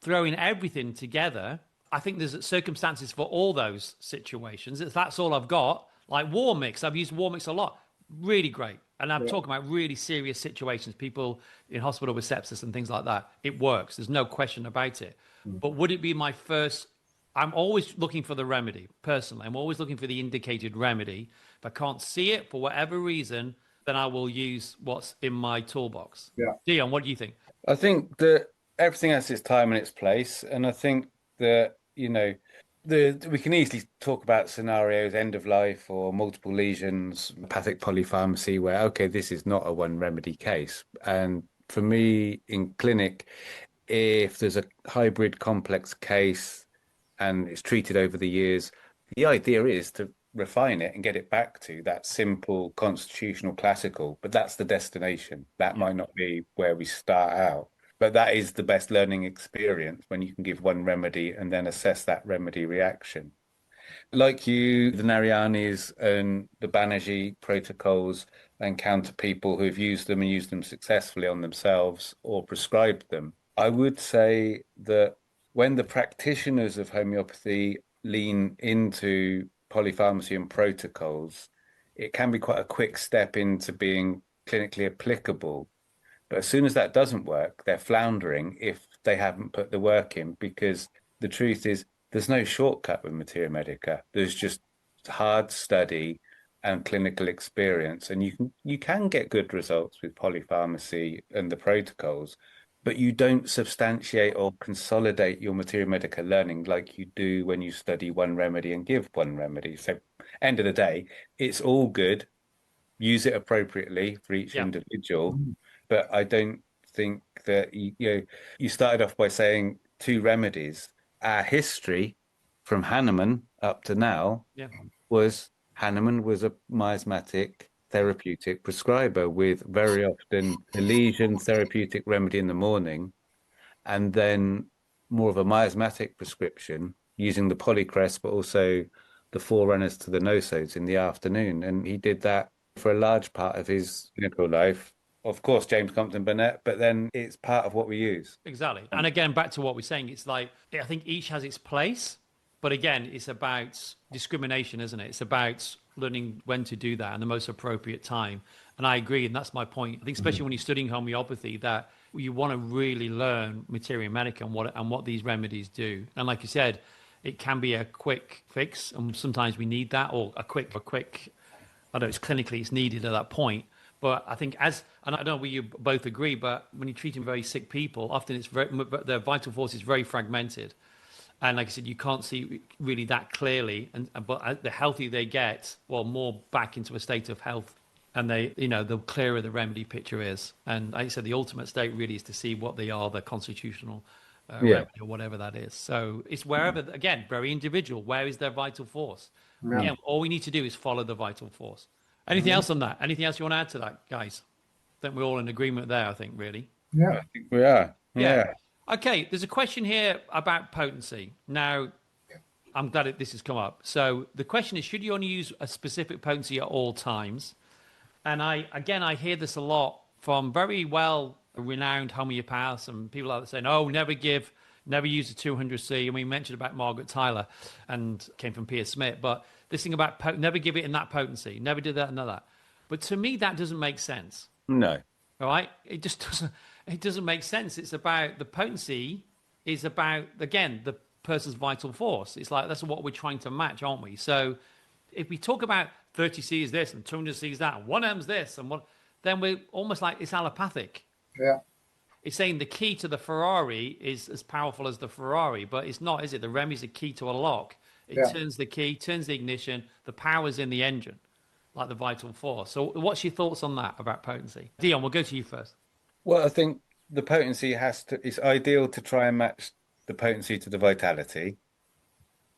throwing everything together, I think there's circumstances for all those situations. If that's all I've got, like War Mix, I've used War Mix a lot, really great. And I'm talking about really serious situations, people in hospital with sepsis and things like that. It works. There's no question about it. But would it be my first? I'm always looking for the remedy, personally. I'm always looking for the indicated remedy. If I can't see it for whatever reason, then I will use what's in my toolbox. Yeah. Dion, what do you think? I think that everything has its time and its place, and I think that we can easily talk about scenarios, end of life or multiple lesions, pathic polypharmacy, where okay, this is not a one remedy case. And for me in clinic, if there's a hybrid complex case and it's treated over the years, the idea is to refine it and get it back to that simple constitutional classical, but that's the destination. That might not be where we start out, but that is the best learning experience when you can give one remedy and then assess that remedy reaction. Like you, the Narayanis and the Banerjee protocols encounter people who've used them and used them successfully on themselves or prescribed them. I would say that when the practitioners of homeopathy lean into polypharmacy and protocols, it can be quite a quick step into being clinically applicable. But as soon as that doesn't work, they're floundering if they haven't put the work in, because the truth is there's no shortcut with Materia Medica. There's just hard study and clinical experience. And you can get good results with polypharmacy and the protocols, but you don't substantiate or consolidate your Materia Medica learning like you do when you study one remedy and give one remedy. So end of the day, it's all good. Use it appropriately for each individual. But I don't think that you started off by saying 2 remedies. Our history from Hahnemann up to now was Hahnemann was a miasmatic therapeutic prescriber with very often a lesion therapeutic remedy in the morning and then more of a miasmatic prescription using the polycrest, but also the forerunners to the No-Nos in the afternoon. And he did that for a large part of his clinical life. Of course, James Compton Burnett, but then it's part of what we use. Exactly. And again, back to what we're saying, it's like, I think each has its place, but again, it's about discrimination, isn't it? It's about learning when to do that and the most appropriate time. And I agree, and that's my point. I think especially when you're studying homeopathy, that you want to really learn Materia Medica and what these remedies do. And like you said, it can be a quick fix, and sometimes we need that, or a quick, I don't know, it's clinically it's needed at that point. But I think and I don't know whether you both agree, but when you're treating very sick people, often their vital force is very fragmented. And like I said, you can't see really that clearly. But the healthier they get, well, more back into a state of health, and the clearer the remedy picture is. And like I said, the ultimate state really is to see what they are, the constitutional remedy or whatever that is. So it's wherever, again, very individual. Where is their vital force? Yeah. Again, all we need to do is follow the vital force. Anything else on that? Anything else you want to add to that, guys? I think we're all in agreement there, I think, really. Yeah. I think we are. Yeah. Okay, there's a question here about potency. Now, I'm glad this has come up. So the question is, should you only use a specific potency at all times? And I hear this a lot from very well renowned homeopaths and people out there saying, oh, never use a 200C. And we mentioned about Margaret Tyler and came from Pierce Smith, but this thing about never give it in that potency, never do that and that. But to me, that doesn't make sense. No. All right? It just doesn't make sense. It's about the potency is about, again, the person's vital force. It's like, that's what we're trying to match, aren't we? So if we talk about 30C is this and 200C is that and 1M's this and then we're almost like it's allopathic. Yeah. It's saying the key to the Ferrari is as powerful as the Ferrari, but it's not, is it? The remy's a key to a lock. It turns the key, turns the ignition, the power's in the engine, like the vital force. So what's your thoughts on that about potency? Dion, we'll go to you first. Well, I think the potency it's ideal to try and match the potency to the vitality.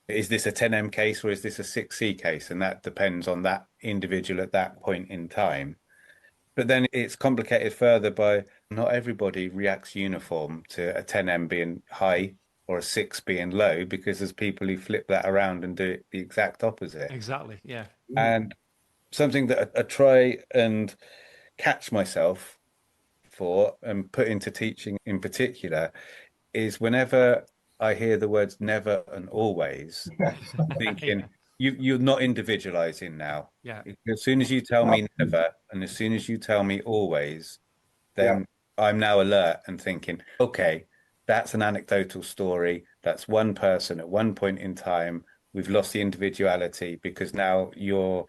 Is this a 10M case or is this a 6C case? And that depends on that individual at that point in time. But then it's complicated further by not everybody reacts uniform to a 10M being high or a 6 being low, because there's people who flip that around and do it the exact opposite. Exactly, yeah. And something that I try and catch myself for and put into teaching in particular is whenever I hear the words never and always, thinking, you're not individualizing now. Yeah. As soon as you tell Well, me never, and as soon as you tell me always, yeah, then I'm now alert and thinking, okay, that's an anecdotal story. That's one person at one point in time. We've lost the individuality because now you're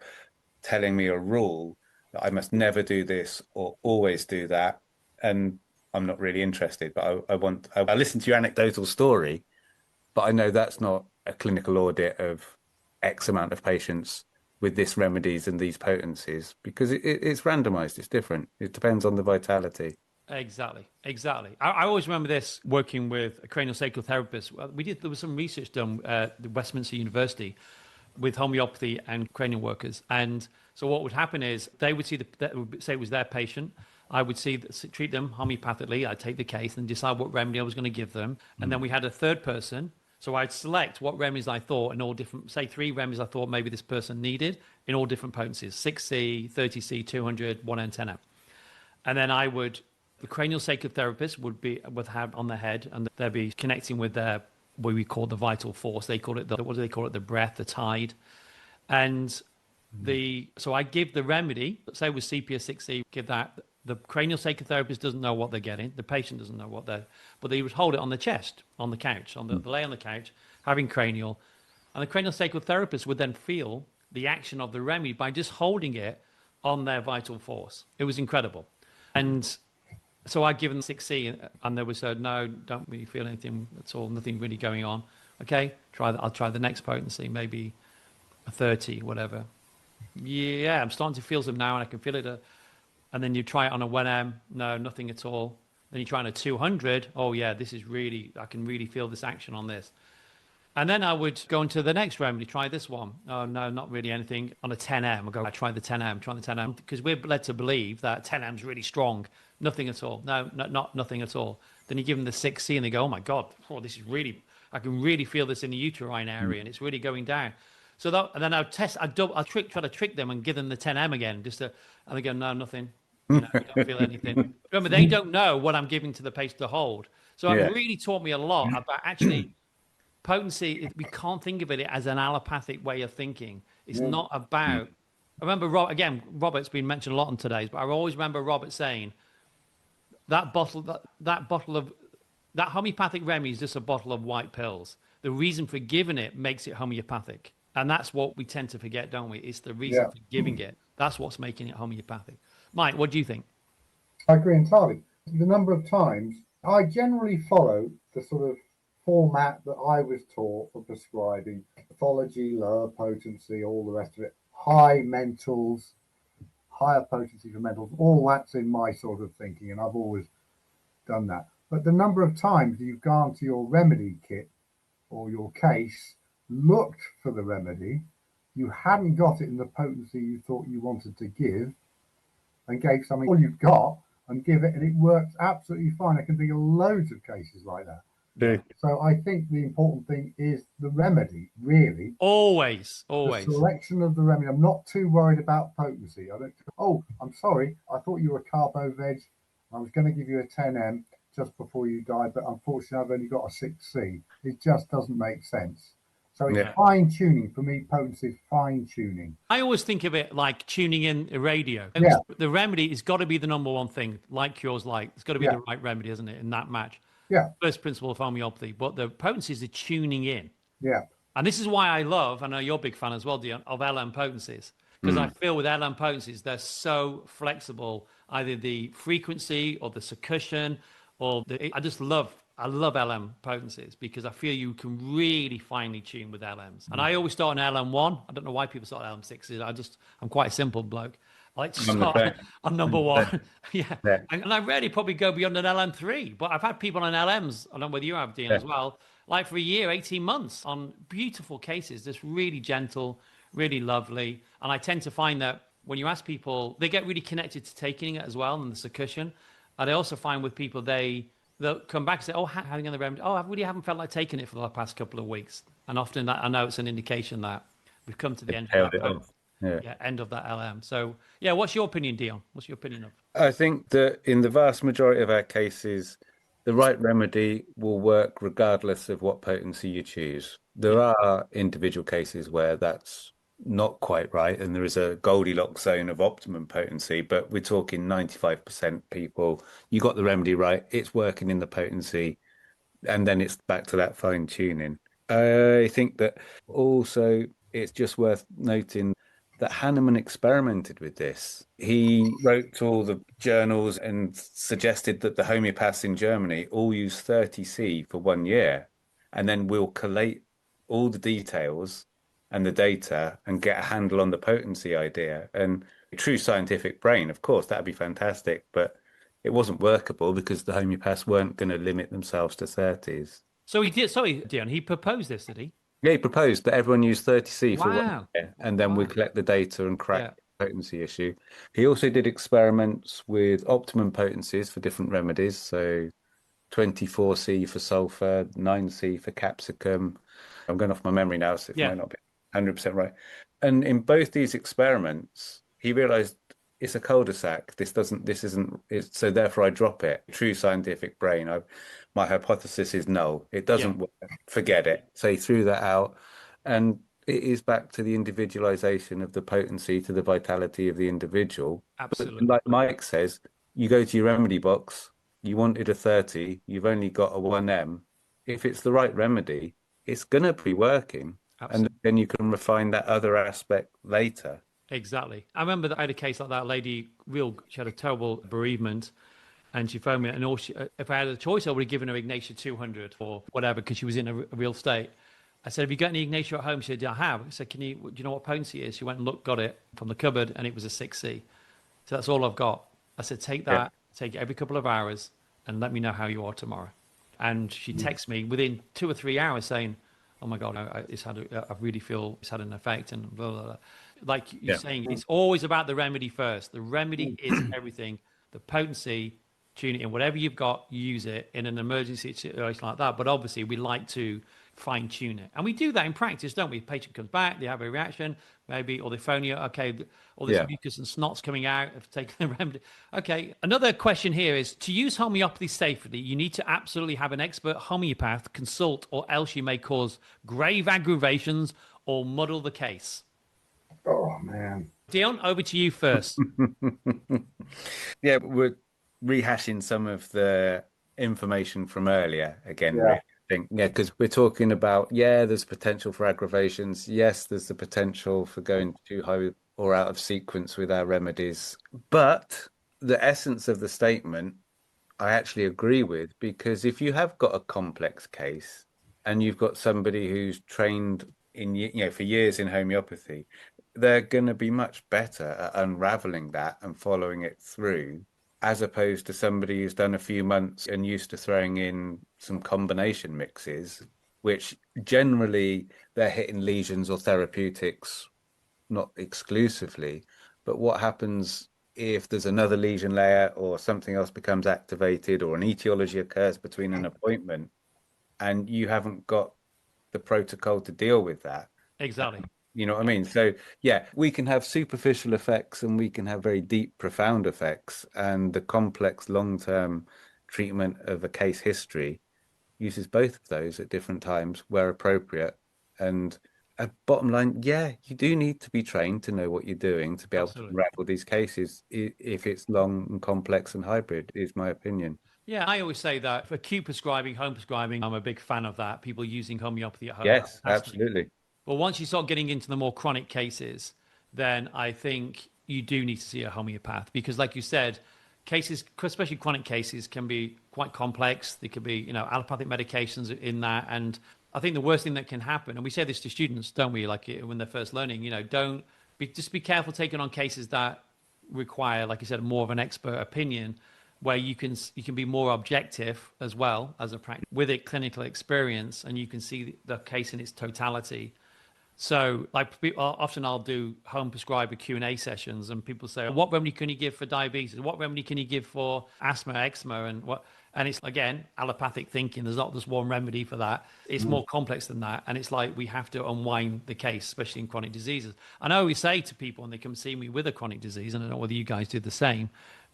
telling me a rule that I must never do this or always do that. And I'm not really interested, but I listen to your anecdotal story, but I know that's not a clinical audit of X amount of patients with this remedies and these potencies because it's randomized. It's different. It depends on the vitality. Exactly, exactly. I always remember this working with a craniosacral therapist. There was some research done at the Westminster University with homeopathy and cranial workers. And so what would happen is they would say it was their patient. I would treat them homeopathically. I'd take the case and decide what remedy I was going to give them. And then we had a third person. So I'd select what remedies I thought in all different, say 3 remedies I thought maybe this person needed in all different potencies, 6C, 30C, 200, 1N, 10M. And then the cranial sacred therapist would have on the head, and they'd be connecting with their what we call the vital force. They call it what do they call it? The breath, the tide. And so I give the remedy, say with CPS6E, give that. The cranial sacred therapist doesn't know what they're getting. The patient doesn't know but they would hold it on the chest, on the couch, lay on the couch, having cranial. And the cranial sacred therapist would then feel the action of the remedy by just holding it on their vital force. It was incredible. And so I'd given 6C, and they would say, no, don't really feel anything at all, nothing really going on. Okay, I'll try the next potency, maybe a 30, whatever. Yeah, I'm starting to feel some now, and I can feel it. And then you try it on a 1M, no, nothing at all. Then you try on a 200, oh yeah, I can really feel this action on this. And then I would go into the next remedy, try this one. Oh, no, not really anything. On a 10M, I try the 10M, because we're led to believe that 10M is really strong. Nothing at all. No, not nothing at all. Then you give them the 6C and they go, oh my God, this is really, I can really feel this in the uterine area and it's really going down. And then I'll try to trick them and give them the 10M again, and they go, no, nothing. You don't feel anything. Remember, they don't know what I'm giving to the patient to hold. So it really taught me a lot about actually potency. We can't think of it as an allopathic way of thinking. It's not about. I remember Robert's been mentioned a lot on today's, but I always remember Robert saying that homeopathic remedy is just a bottle of white pills. The reason for giving it makes it homeopathic, and that's what we tend to forget, don't we? It's the reason for giving it. That's what's making it homeopathic. Mike, what do you think? I agree entirely. The number of times I generally follow the sort of format that I was taught for prescribing: pathology, lower potency, all the rest of it, high mentals, higher potency for mentals, all that's in my sort of thinking, and I've always done that. But the number of times you've gone to your remedy kit or your case, looked for the remedy, you hadn't got it in the potency you thought you wanted to give, and gave something all you've got and give it, and it works absolutely fine. I can think of loads of cases like that. Yeah. So I think the important thing is the remedy, really. Always. The selection of the remedy. I'm not too worried about potency. I'm sorry, I thought you were carbo veg. I was going to give you a 10M just before you died, but unfortunately I've only got a 6C. It just doesn't make sense. So it's fine tuning. For me, potency is fine tuning. I always think of it like tuning in a radio. Yeah. The remedy has got to be the number one thing. Like cures like. It's got to be the right remedy, isn't it, in that match? Yeah. First principle of homeopathy. But the potency is the tuning in. Yeah. And this is why I know you're a big fan as well, Dion, of LM potencies. Because I feel with LM potencies, they're so flexible, either the frequency or the succussion I love LM potencies because I feel you can really finely tune with LMs. And I always start on LM1. I don't know why people start on LM6s. I'm quite a simple bloke. I like to start on number 1. Yeah. And I rarely probably go beyond an LM3, but I've had people on LMs, I don't know whether you have, Dean, as well, like for a year, 18 months on beautiful cases, just really gentle, really lovely. And I tend to find that when you ask people, they get really connected to taking it as well and the succussion. And I also find with people, they'll come back and say, oh, how are you on the remedy? Oh, I really haven't felt like taking it for the past couple of weeks. And often that I know it's an indication that we've come to the end of that. End of that LM. So, what's your opinion, Dion? What's your opinion of? I think that in the vast majority of our cases, the right remedy will work regardless of what potency you choose. There are individual cases where that's not quite right, and there is a Goldilocks zone of optimum potency, but we're talking 95% people, you got the remedy right, it's working in the potency, and then it's back to that fine tuning. I think that also it's just worth noting that Hahnemann experimented with this. He wrote to all the journals and suggested that the homeopaths in Germany all use 30C for 1 year, and then we'll collate all the details and the data and get a handle on the potency idea. And a true scientific brain, of course, that'd be fantastic, but it wasn't workable because the homeopaths weren't going to limit themselves to 30s. So he did. Sorry, Dion. He proposed this, did he? Yeah, he proposed that everyone use 30C for 1 Wow. year, and then we Wow. collect the data and crack Yeah. the potency issue. He also did experiments with optimum potencies for different remedies. So 24C for sulfur, 9C for capsicum. I'm going off my memory now, so it Yeah. might not be 100% right. And in both these experiments, he realized it's a cul-de-sac. This isn't, so therefore I drop it. True scientific brain. My hypothesis is no, it doesn't work. Forget it. So he threw that out. And it is back to the individualization of the potency to the vitality of the individual. Absolutely. But like Mike says, you go to your remedy box, you wanted a 30, you've only got a 1M. If it's the right remedy, it's going to be working. Absolutely. And then you can refine that other aspect later. Exactly. I remember that I had a case like that. Lady, she had a terrible bereavement, and she phoned me. And if I had a choice, I would have given her Ignatia 200 or whatever because she was in a real state. I said, "Have you got any Ignatia at home?" She said, "Yeah, I have." I said, do you know what potency it is?" She went and looked, got it from the cupboard, and it was a 6C. So that's all I've got. I said, "Take that, take it every couple of hours, and let me know how you are tomorrow." And she texted me within 2 or 3 hours saying, "Oh my God, I really feel it's had an effect," and blah, blah, blah. Like you're saying, it's always about the remedy first. The remedy is everything. The potency, tune it in. Whatever you've got, use it in an emergency situation like that. But obviously, we like to fine tune it. And we do that in practice, don't we? The patient comes back, they have a reaction, maybe, or they phone you, okay, all this mucus and snot's coming out, have taken the remedy. Okay, another question here is, to use homeopathy safely, you need to absolutely have an expert homeopath consult, or else you may cause grave aggravations or muddle the case. Oh, man. Dion, over to you first. Yeah, we're rehashing some of the information from earlier again, really. I think, because we're talking about, there's potential for aggravations. Yes, there's the potential for going too high or out of sequence with our remedies. But the essence of the statement, I actually agree with, because if you have got a complex case and you've got somebody who's trained for years in homeopathy, they're going to be much better at unraveling that and following it through, as opposed to somebody who's done a few months and used to throwing in some combination mixes, which generally they're hitting lesions or therapeutics, not exclusively. But what happens if there's another lesion layer or something else becomes activated or an etiology occurs between an appointment and you haven't got the protocol to deal with that? Exactly. You know what I mean? So, we can have superficial effects and we can have very deep, profound effects. And the complex long-term treatment of a case history uses both of those at different times where appropriate. And bottom line, you do need to be trained to know what you're doing to be able to unravel these cases if it's long and complex and hybrid, is my opinion. Yeah, I always say that for acute prescribing, home prescribing, I'm a big fan of that. People using homeopathy at home. Yes, absolutely. But once you start getting into the more chronic cases, then I think you do need to see a homeopath because, like you said, cases, especially chronic cases, can be quite complex. They could be, allopathic medications in that. And I think the worst thing that can happen, and we say this to students, don't we? Like when they're first learning, just be careful taking on cases that require, like you said, more of an expert opinion, where you can be more objective as well as a practice with it clinical experience, and you can see the case in its totality. So, like often I'll do home prescriber Q&A sessions, and people say, "What remedy can you give for diabetes? What remedy can you give for asthma, eczema, and what?" And it's again allopathic thinking. There's not just one remedy for that. It's more complex than that, and it's like we have to unwind the case, especially in chronic diseases. And I always say to people when they come see me with a chronic disease, and I don't know whether you guys do the same.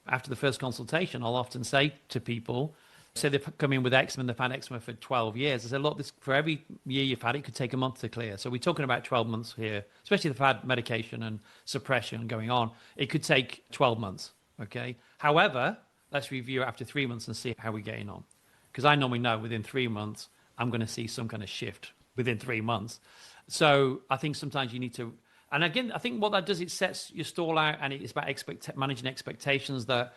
After the first consultation, I'll often say to people, Say they've come in with eczema and they've had eczema for 12 years. I said, look, this, for every year you've had it, could take a month to clear. So we're talking about 12 months here, especially if they've had medication and suppression going on. It could take 12 months, okay? However, let's review after 3 months and see how we're getting on. Because I normally know within 3 months, I'm going to see some kind of shift within 3 months. So I think sometimes you need to, and again, I think what that does, it sets your stall out, and it's about managing expectations that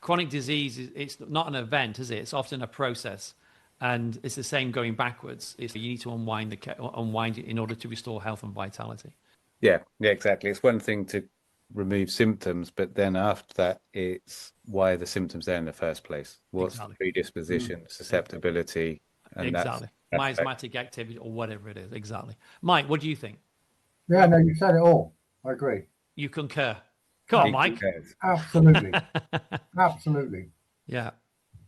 chronic disease, it's not an event, is it? It's often a process. And it's the same going backwards. You need to unwind it in order to restore health and vitality. Yeah, exactly. It's one thing to remove symptoms, but then after that, it's why are the symptoms there in the first place? What's the predisposition, susceptibility? And exactly. Miasmatic activity or whatever it is. Exactly. Mike, what do you think? Yeah, no, you said it all. I agree. You concur. Come on, Mike. Absolutely. Absolutely. Yeah.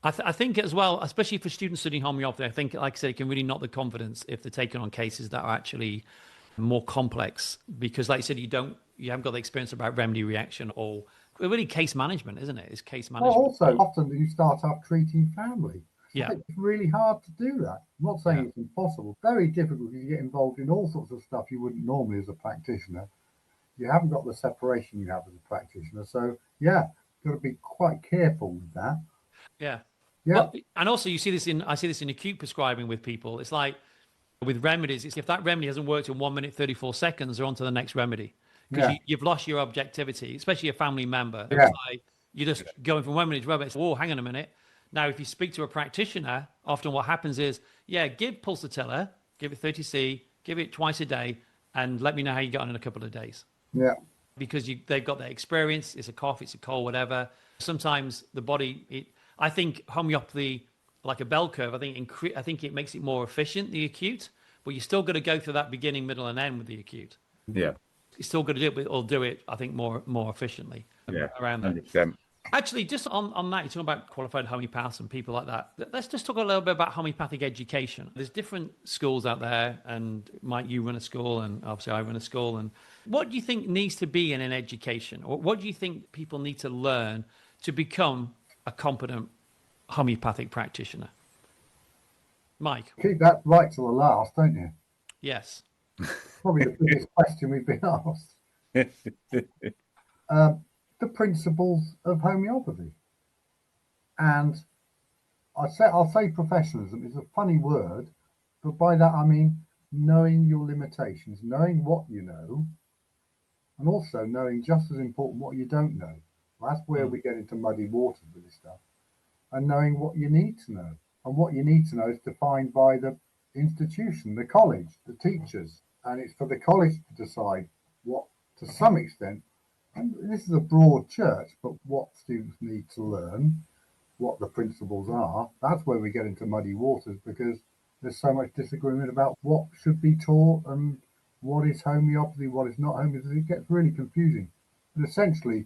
I think as well, especially for students studying homeopathy, I think, like I said, it can really knock the confidence if they're taking on cases that are actually more complex, because like you said, you haven't got the experience about remedy reaction or really case management, isn't it? It's case management. Well, also, often you start up treating family. Yeah. It's really hard to do that. I'm not saying it's impossible. Very difficult because you get involved in all sorts of stuff you wouldn't normally as a practitioner. You haven't got the separation you have as a practitioner. So, yeah, got to be quite careful with that. Yeah. Yeah. Well, and also I see this in acute prescribing with people. It's like with remedies, if that remedy hasn't worked in 1 minute, 34 seconds, they're on to the next remedy. Because you've lost your objectivity, especially a family member. Yeah. It's like you're just going from 1 minute to remedy. It's, whoa, hang on a minute. Now, if you speak to a practitioner, often what happens is, give pulsatilla, give it 30C, give it twice a day, and let me know how you get on in a couple of days. Yeah. Because they've got that experience. It's a cough, it's a cold, whatever. Sometimes the body, I think homeopathy, like a bell curve, I think it makes it more efficient, the acute, but you still got to go through that beginning, middle, and end with the acute. Yeah. You're still got to do it, but it'll do it, I think, more efficiently around that. 100%. Actually, just on that, you're talking about qualified homeopaths and people like that. Let's just talk a little bit about homeopathic education. There's different schools out there, and Mike, you run a school, and obviously I run a school. And what do you think needs to be in an education? Or what do you think people need to learn to become a competent homeopathic practitioner? Mike? Keep that right to the last, don't you? Yes. Probably the biggest question we've been asked. The principles of homeopathy. And I'll say professionalism is a funny word, but by that I mean knowing your limitations, knowing what you know, and also knowing, just as important, what you don't know. Well, that's where we get into muddy waters with this stuff. And knowing what you need to know. And what you need to know is defined by the institution, the college, the teachers. And it's for the college to decide what, to some extent, and this is a broad church, but what students need to learn, what the principles are. That's where we get into muddy waters, because there's so much disagreement about what should be taught and what is homeopathy, what is not homeopathy. It gets really confusing. But essentially,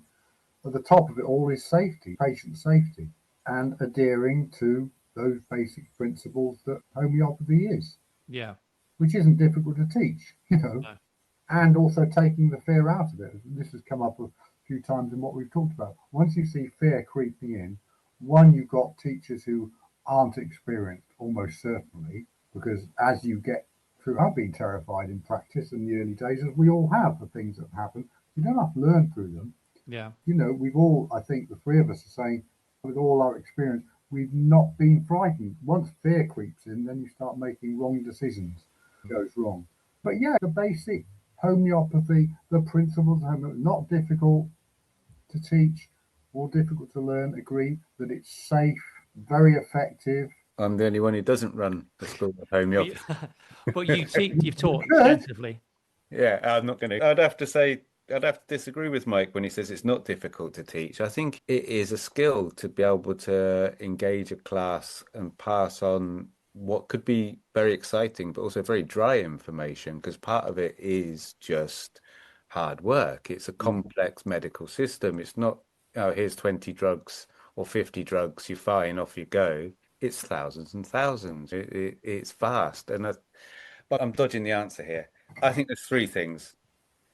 at the top of it all is safety, patient safety, and adhering to those basic principles that homeopathy is. Yeah. Which isn't difficult to teach, No. And also taking the fear out of it. This has come up a few times in what we've talked about. Once you see fear creeping in, you've got teachers who aren't experienced, almost certainly, because as you get through, I've been terrified in practice in the early days, as we all have, the things that happen. You don't have to learn through them. Yeah. We've all, I think the three of us are saying, with all our experience, we've not been frightened. Once fear creeps in, then you start making wrong decisions. It goes wrong. But yeah, the basic homeopathy, the principles of homeopathy, not difficult to teach or difficult to learn, agree that it's safe, very effective. I'm the only one who doesn't run the school of homeopathy. But you've taught extensively. Yeah, I'm not going to. I'd have to disagree with Mike when he says it's not difficult to teach. I think it is a skill to be able to engage a class and pass on what could be very exciting, but also very dry information, because part of it is just hard work. It's a complex medical system. It's not, here's 20 drugs or 50 drugs, you're fine, off you go. It's thousands and thousands. It's vast. But I'm dodging the answer here. I think there's three things.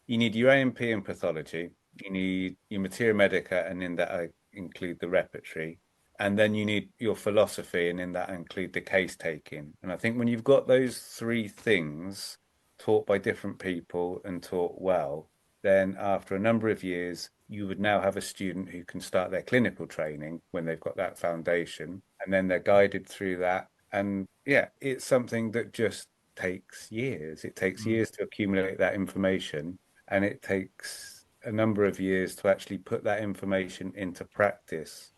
You need your AMP and pathology. You need your materia medica, and in that I include the repertory. and then you need your philosophy, and in that include the case taking. And I think when you've got those three things taught by different people and taught well, then after a number of years, you would now have a student who can start their clinical training when they've got that foundation, and then they're guided through that. And yeah, it's something that just takes years. It takes years to accumulate that information, and it takes a number of years to actually put that information into practice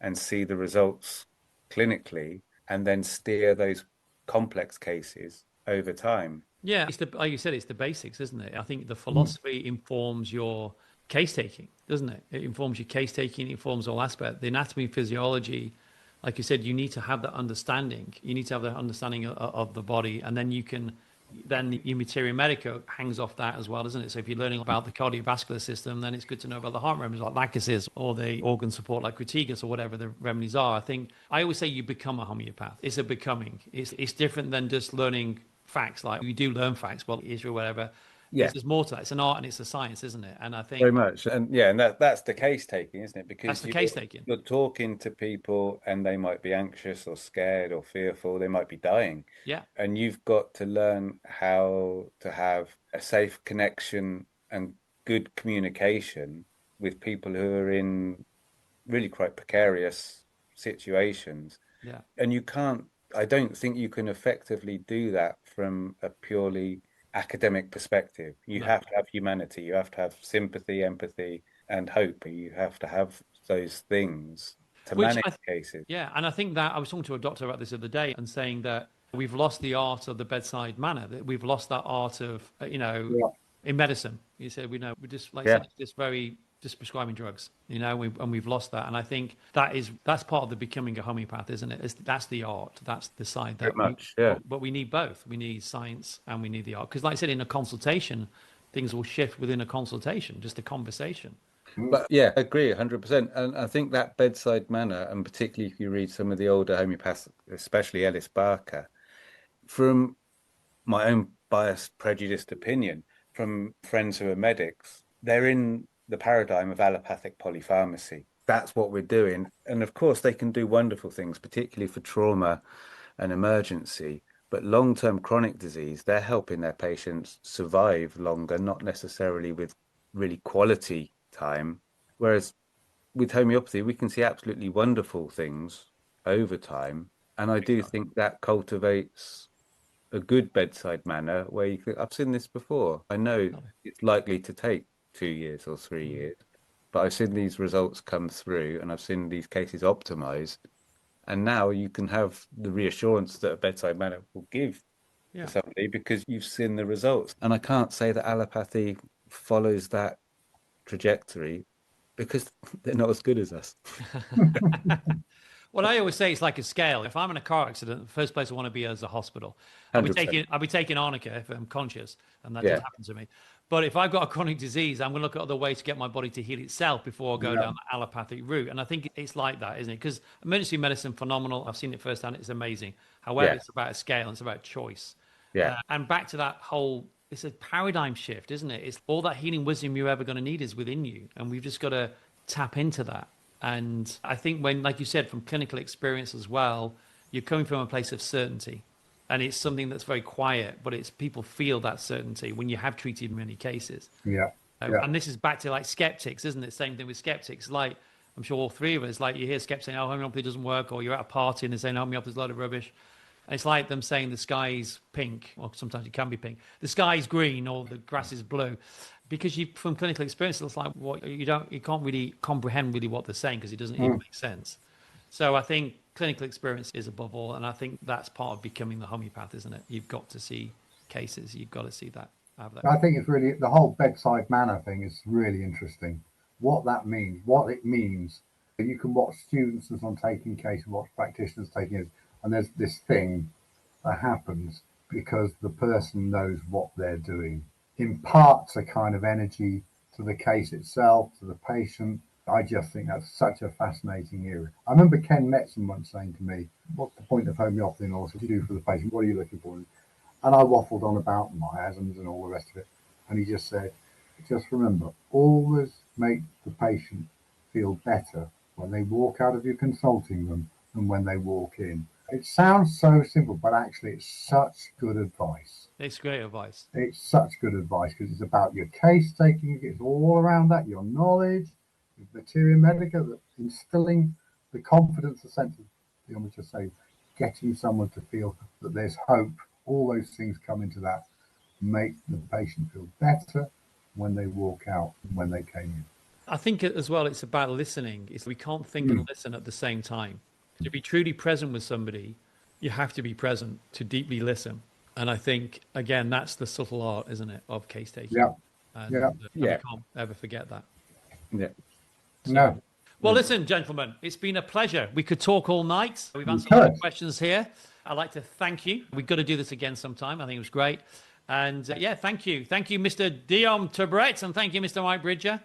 and see the results clinically, and then steer those complex cases over time. Yeah, it's like you said, it's the basics, isn't it? I think the philosophy informs your case taking, doesn't it? It informs your case taking, it informs all aspects. The anatomy, physiology, like you said, you need to have that understanding. You need to have that understanding of the body, and then then your materia medica hangs off that as well, doesn't it? So if you're learning about the cardiovascular system, then it's good to know about the heart remedies like lacuses or the organ support like critigas or whatever the remedies are. I always say you become a homeopath. It's a becoming. It's different than just learning facts. Like you do learn facts, well, Israel, whatever. Yeah, There's more to that. It's an art and it's a science, isn't it? And I think very much. And yeah, and that's the case taking, isn't it? Because that's the case taking. you're talking to people and they might be anxious or scared or fearful, they might be dying. Yeah. And you've got to learn how to have a safe connection and good communication with people who are in really quite precarious situations. Yeah. And I don't think you can effectively do that from a purely academic perspective. You have to have humanity, you have to have sympathy, empathy, and hope. You have to have those things to manage cases. Yeah, and I think that I was talking to a doctor about this the other day and saying that we've lost the art of the bedside manner. That we've lost that art of in medicine. You said we're just just prescribing drugs, and we've lost that. And I think that's part of the becoming a homeopath, isn't it? That's the art. That's the side that but we need both. We need science and we need the art. Because like I said, in a consultation, things will shift within a consultation, just a conversation. But yeah, I agree 100%. And I think that bedside manner, and particularly if you read some of the older homeopaths, especially Ellis Barker, from my own biased, prejudiced opinion, from friends who are medics, they're in the paradigm of allopathic polypharmacy. That's what we're doing. And of course, they can do wonderful things, particularly for trauma and emergency. But long-term chronic disease, they're helping their patients survive longer, not necessarily with really quality time. Whereas with homeopathy, we can see absolutely wonderful things over time. And I do think that cultivates a good bedside manner where you think, I've seen this before. I know it's likely to take 2 years or 3 years, but I've seen these results come through and I've seen these cases optimized. And now you can have the reassurance that a bedside manner will give to somebody because you've seen the results. And I can't say that allopathy follows that trajectory because they're not as good as us. Well, I always say it's like a scale. If I'm in a car accident, the first place I want to be is a hospital. I'll be taking arnica if I'm conscious, and that doesn't happen to me. But if I've got a chronic disease, I'm going to look at other ways to get my body to heal itself before I go down the allopathic route. And I think it's like that, isn't it? Because emergency medicine, phenomenal. I've seen it firsthand. It's amazing. However, it's about a scale and it's about choice. Yeah. And back to that whole, it's a paradigm shift, isn't it? It's all that healing wisdom you're ever going to need is within you. And we've just got to tap into that. And I think when, like you said, from clinical experience as well, you're coming from a place of certainty. And it's something that's very quiet, but it's people feel that certainty when you have treated many cases. Yeah. And this is back to like skeptics, isn't it? Same thing with skeptics. Like, I'm sure all three of us, like you hear skeptics saying, oh, homeopathy doesn't work, or you're at a party and they're saying homeopathy's a load of rubbish. And it's like them saying the sky's pink, or sometimes it can be pink. The sky's green or the grass is blue. Because from clinical experience, it's like you can't really comprehend really what they're saying because it doesn't even make sense. So I think clinical experience is above all, and I think that's part of becoming the homeopath, isn't it? You've got to see cases, you've got to see that. I think it's really the whole bedside manner thing is really interesting. What that means, what it means. You can watch students as I'm taking cases, watch practitioners taking it, and there's this thing that happens because the person knows what they're doing. Imparts a kind of energy to the case itself, to the patient. I just think that's such a fascinating area. I remember Ken Metzen once saying to me, what's the point of homeopathy and all this? What do you do for the patient? What are you looking for? And I waffled on about miasms and all the rest of it. And he just said, just remember, always make the patient feel better when they walk out of your consulting room and when they walk in. It sounds so simple, but actually it's such good advice. It's great advice. It's such good advice because it's about your case taking, it's all around that, your knowledge, your materia medica, instilling the confidence, the sense of, you know, just say, getting someone to feel that there's hope. All those things come into that, make the patient feel better when they walk out, when they came in. I think as well, it's about listening. We can't think and listen at the same time. To be truly present with somebody, you have to be present to deeply listen. And I think, again, that's the subtle art, isn't it, of case taking. Yeah. And we can't ever forget that. Yeah. No. Well, listen, gentlemen, it's been a pleasure. We could talk all night. We've answered a lot of questions here. I'd like to thank you. We've got to do this again sometime. I think it was great. And thank you. Thank you, Mr. Dion Tabrett, and thank you, Mr. Mike Bridger.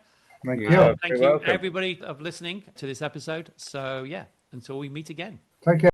Thank you. Thank you, everybody, of listening to this episode. So, until we meet again. Take care.